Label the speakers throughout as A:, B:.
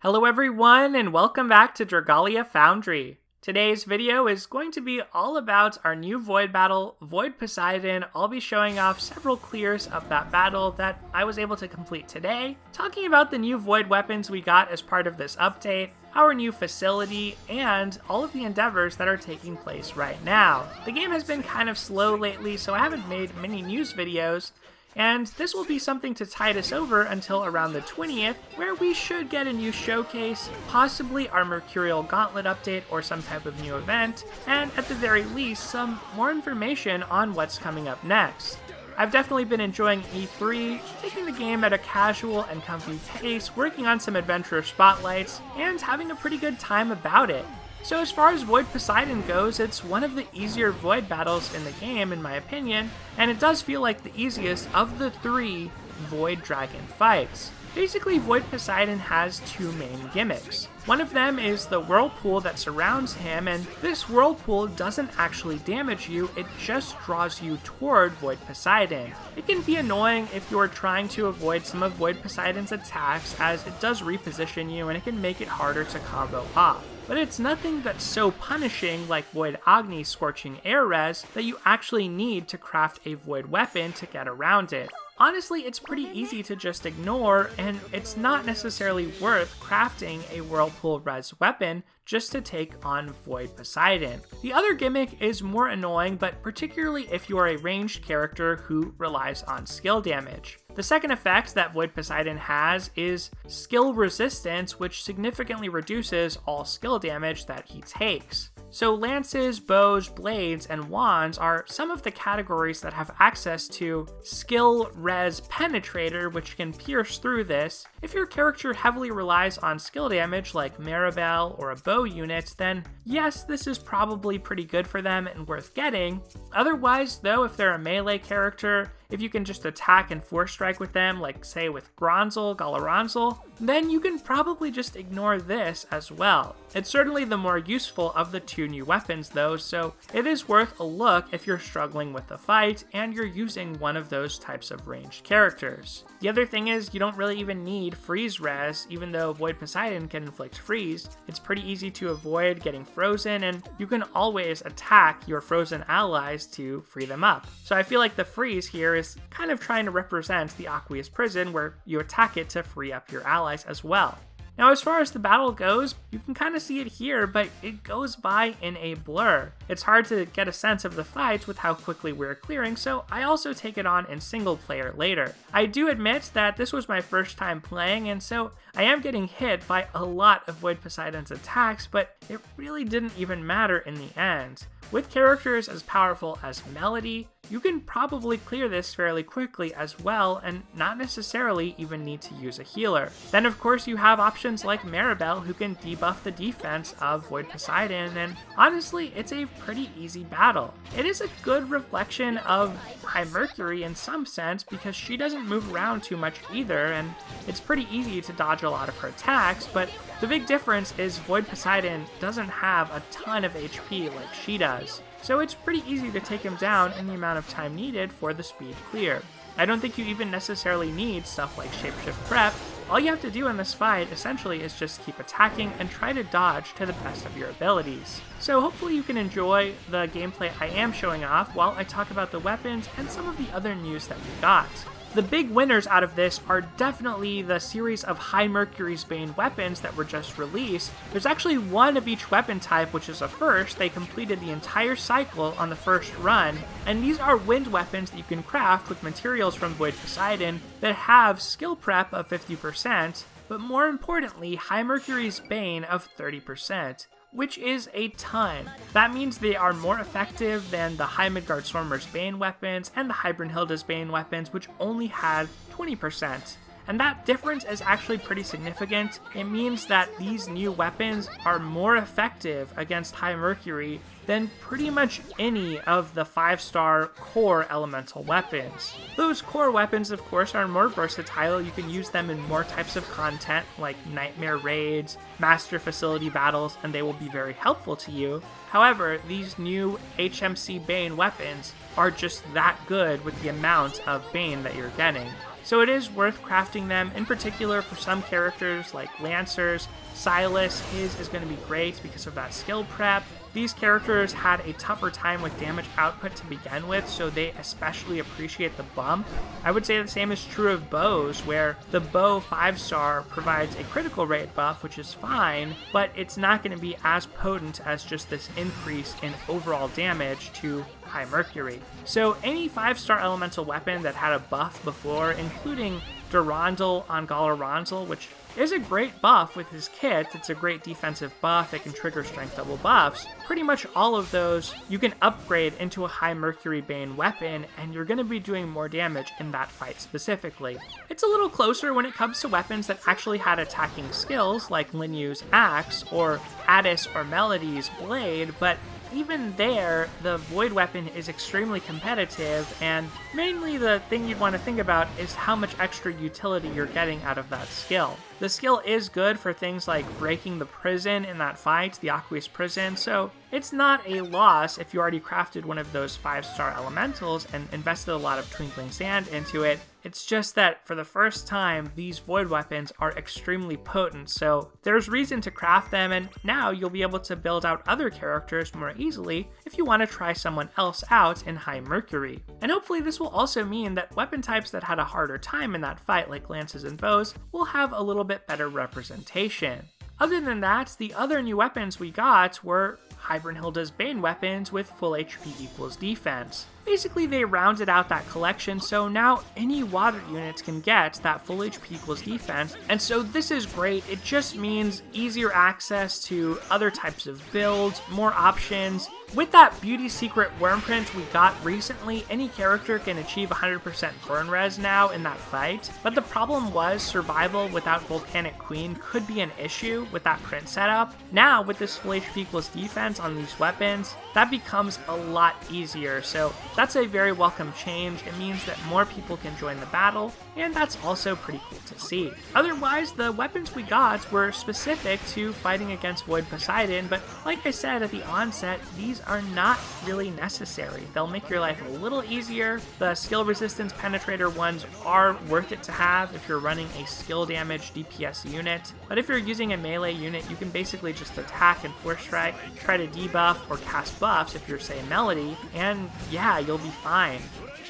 A: Hello everyone, and welcome back to Dragalia Foundry. Today's video is going to be all about our new Void battle, Void Poseidon. I'll be showing off several clears of that battle that I was able to complete today, talking about the new Void weapons we got as part of this update, our new facility, and all of the endeavors that are taking place right now. The game has been kind of slow lately, so I haven't made many news videos, and this will be something to tide us over until around the 20th, where we should get a new showcase, possibly our Mercurial Gauntlet update or some type of new event, and at the very least, some more information on what's coming up next. I've definitely been enjoying E3, taking the game at a casual and comfy pace, working on some adventurer spotlights, and having a pretty good time about it. So as far as Void Poseidon goes, it's one of the easier Void battles in the game in my opinion, and it does feel like the easiest of the three Void Dragon fights. Basically, Void Poseidon has two main gimmicks. One of them is the whirlpool that surrounds him, and this whirlpool doesn't actually damage you, it just draws you toward Void Poseidon. It can be annoying if you're trying to avoid some of Void Poseidon's attacks, as it does reposition you and it can make it harder to combo off. But it's nothing that's so punishing like Void Agni's Scorching Air Res that you actually need to craft a Void weapon to get around it. Honestly, it's pretty easy to just ignore, and it's not necessarily worth crafting a Whirlpool Res weapon just to take on Void Poseidon. The other gimmick is more annoying, but particularly if you are a ranged character who relies on skill damage. The second effect that Void Poseidon has is skill resistance, which significantly reduces all skill damage that he takes. So lances, bows, blades, and wands are some of the categories that have access to Skill Res Penetrator, which can pierce through this. If your character heavily relies on skill damage like Maribel or a bow unit, then yes, this is probably pretty good for them and worth getting. Otherwise though, if they're a melee character, if you can just attack and force strike with them, like say with Galaranzel, then you can probably just ignore this as well. It's certainly the more useful of the two new weapons though, so it is worth a look if you're struggling with the fight and you're using one of those types of ranged characters. The other thing is, you don't really even need freeze res, even though Void Poseidon can inflict freeze. It's pretty easy to avoid getting frozen, and you can always attack your frozen allies to free them up. So I feel like the freeze here is kind of trying to represent the Aqueous Prison, where you attack it to free up your allies as well. Now as far as the battle goes, you can kind of see it here, but it goes by in a blur. It's hard to get a sense of the fight with how quickly we're clearing, so I also take it on in single player later. I do admit that this was my first time playing, and so I am getting hit by a lot of Void Poseidon's attacks, but it really didn't even matter in the end. With characters as powerful as Melody, you can probably clear this fairly quickly as well and not necessarily even need to use a healer. Then of course you have options like Maribel, who can debuff the defense of Void Poseidon, and honestly it's a pretty easy battle. It is a good reflection of High Mercury in some sense because she doesn't move around too much either, and it's pretty easy to dodge a lot of her attacks, but the big difference is Void Poseidon doesn't have a ton of HP like she does. So it's pretty easy to take him down in the amount of time needed for the speed clear. I don't think you even necessarily need stuff like Shapeshift Prep. All you have to do in this fight essentially is just keep attacking and try to dodge to the best of your abilities. So hopefully you can enjoy the gameplay I am showing off while I talk about the weapons and some of the other news that we got. The big winners out of this are definitely the series of High Mercury's Bane weapons that were just released. There's actually one of each weapon type, which is a first. They completed the entire cycle on the first run, and these are wind weapons that you can craft with materials from Void Poseidon that have skill prep of 50%, but more importantly, High Mercury's Bane of 30%. Which is a ton. That means they are more effective than the High Midgard-Stormer's Bane weapons and the High Brunhilde's Bane weapons, which only had 20%. And that difference is actually pretty significant. It means that these new weapons are more effective against High Mercury than pretty much any of the 5-star core elemental weapons. Those core weapons, of course, are more versatile. You can use them in more types of content like nightmare raids, master facility battles, and they will be very helpful to you. However, these new HMC Bane weapons are just that good with the amount of Bane that you're getting. so it is worth crafting them, in particular for some characters like Lancers. Silas, his is going to be great because of that skill prep. These characters had a tougher time with damage output to begin with, so they especially appreciate the bump. I would say the same is true of bows, where the bow 5-star provides a critical rate buff, which is fine, but it's not going to be as potent as just this increase in overall damage to high mercury. So any 5-star elemental weapon that had a buff before, including Durandal on Galarandal, which is a great buff with his kit. It's a great defensive buff. It can trigger strength double buffs. Pretty much all of those you can upgrade into a high mercury bane weapon, and you're going to be doing more damage in that fight specifically. It's a little closer when it comes to weapons that actually had attacking skills like Linyu's axe or Addis or Melody's blade, but even there, the Void weapon is extremely competitive, and mainly the thing you'd want to think about is how much extra utility you're getting out of that skill. The skill is good for things like breaking the prison in that fight, the Aqueous Prison, so it's not a loss if you already crafted one of those 5-star elementals and invested a lot of Twinkling Sand into it. It's just that for the first time, these Void weapons are extremely potent, so there's reason to craft them, and now you'll be able to build out other characters more easily if you want to try someone else out in high mercury. And hopefully this will also mean that weapon types that had a harder time in that fight, like lances and bows, will have a little bit better representation. Other than that, the other new weapons we got were Hybernhilda's Bane weapons with full HP equals defense. Basically, they rounded out that collection, so now any water units can get that full HP equals defense, and so this is great. It just means easier access to other types of builds, more options. With that Beauty Secret Wormprint we got recently, any character can achieve 100% burn res now in that fight, but the problem was survival without Volcanic Queen could be an issue with that print setup. Now, with this full HP equals defense on these weapons, that becomes a lot easier, so that's a very welcome change. It means that more people can join the battle, and that's also pretty cool to see. Otherwise, the weapons we got were specific to fighting against Void Poseidon, but like I said at the onset, these are not really necessary. They'll make your life a little easier. The skill resistance penetrator ones are worth it to have if you're running a skill damage DPS unit, but if you're using a melee unit, you can basically just attack and force strike, try to debuff or cast buffs if you're, say, Melody, and yeah, you'll be fine.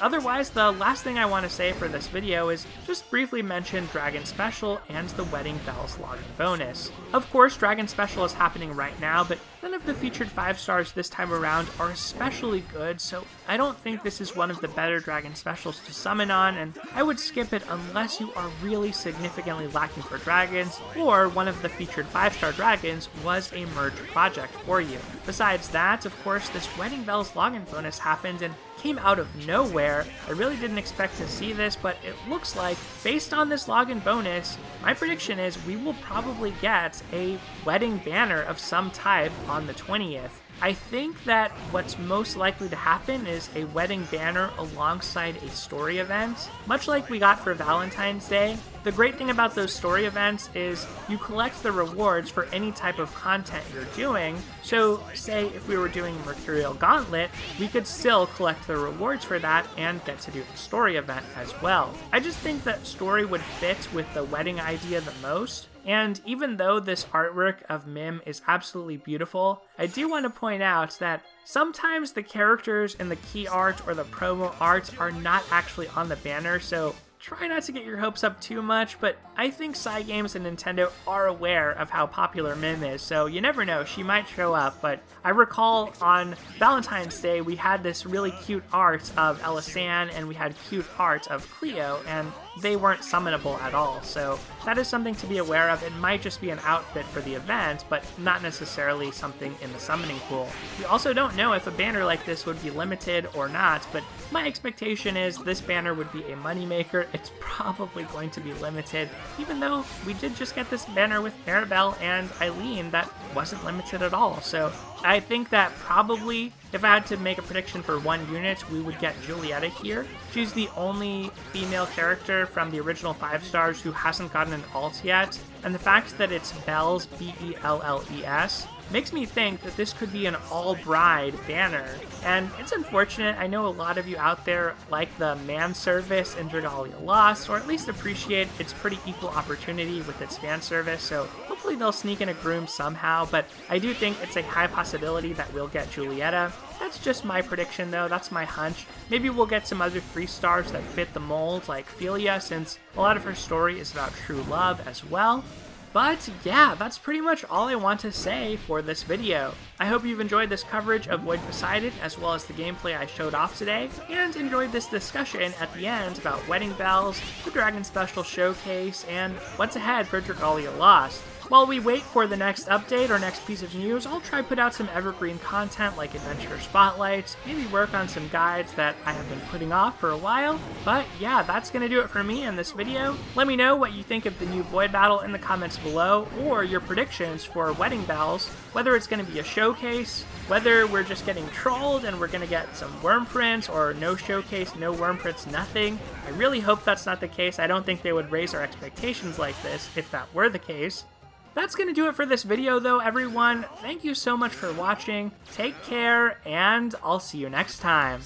A: Otherwise, the last thing I want to say for this video is just briefly mention Dragon Special and the Wedding Bells login bonus. Of course, Dragon Special is happening right now, but none of the featured 5-stars this time around are especially good, so I don't think this is one of the better Dragon Specials to summon on, and I would skip it unless you are really significantly lacking for dragons, or one of the featured 5-star dragons was a merge project for you. Besides that, of course, this Wedding Bells login bonus happened and came out of nowhere. I really didn't expect to see this, but it looks like, based on this login bonus, my prediction is we will probably get a wedding banner of some type on the 20th. I think that what's most likely to happen is a wedding banner alongside a story event, much like we got for Valentine's Day. The great thing about those story events is you collect the rewards for any type of content you're doing. So say if we were doing Mercurial Gauntlet, we could still collect the rewards for that and get to do the story event as well. I just think that story would fit with the wedding idea the most. And even though this artwork of Mim is absolutely beautiful, I do want to point out that sometimes the characters in the key art or the promo art are not actually on the banner, so try not to get your hopes up too much, but I think Cygames and Nintendo are aware of how popular Mim is, so you never know, she might show up. But I recall on Valentine's Day we had this really cute art of Elisanne and we had cute art of Cleo, and they weren't summonable at all, so that is something to be aware of. It might just be an outfit for the event, but not necessarily something in the summoning pool. We also don't know if a banner like this would be limited or not, but my expectation is this banner would be a moneymaker. It's probably going to be limited, even though we did just get this banner with Maribel and Eileen that wasn't limited at all, so I think that probably If I had to make a prediction for one unit, we would get Julieta here. She's the only female character from the original 5 stars who hasn't gotten an alt yet, and the fact that it's Bells, B-E-L-L-E-S, makes me think that this could be an all-bride banner. And it's unfortunate, I know a lot of you out there like the man service in Dragalia Lost, or at least appreciate its pretty equal opportunity with its fan service, so hopefully they'll sneak in a groom somehow, but I do think it's a high possibility that we'll get Julieta. That's just my prediction though, that's my hunch. Maybe we'll get some other 3 stars that fit the mold, like Philia, since a lot of her story is about true love as well. But yeah, that's pretty much all I want to say for this video. I hope you've enjoyed this coverage of Void Poseidon as well as the gameplay I showed off today, and enjoyed this discussion at the end about Wedding Bells, the Dragon Special Showcase, and what's ahead for Dragalia Lost. While we wait for the next update or next piece of news, I'll try put out some evergreen content like adventure spotlights, maybe work on some guides that I have been putting off for a while. But yeah, that's gonna do it for me in this video. Let me know what you think of the new Void Battle in the comments below, or your predictions for Wedding Bells, whether it's gonna be a showcase, whether we're just getting trolled and we're gonna get some worm prints, or no showcase, no worm prints, nothing. I really hope that's not the case. I don't think they would raise our expectations like this if that were the case. That's going to do it for this video though, everyone. Thank you so much for watching. Take care, and I'll see you next time.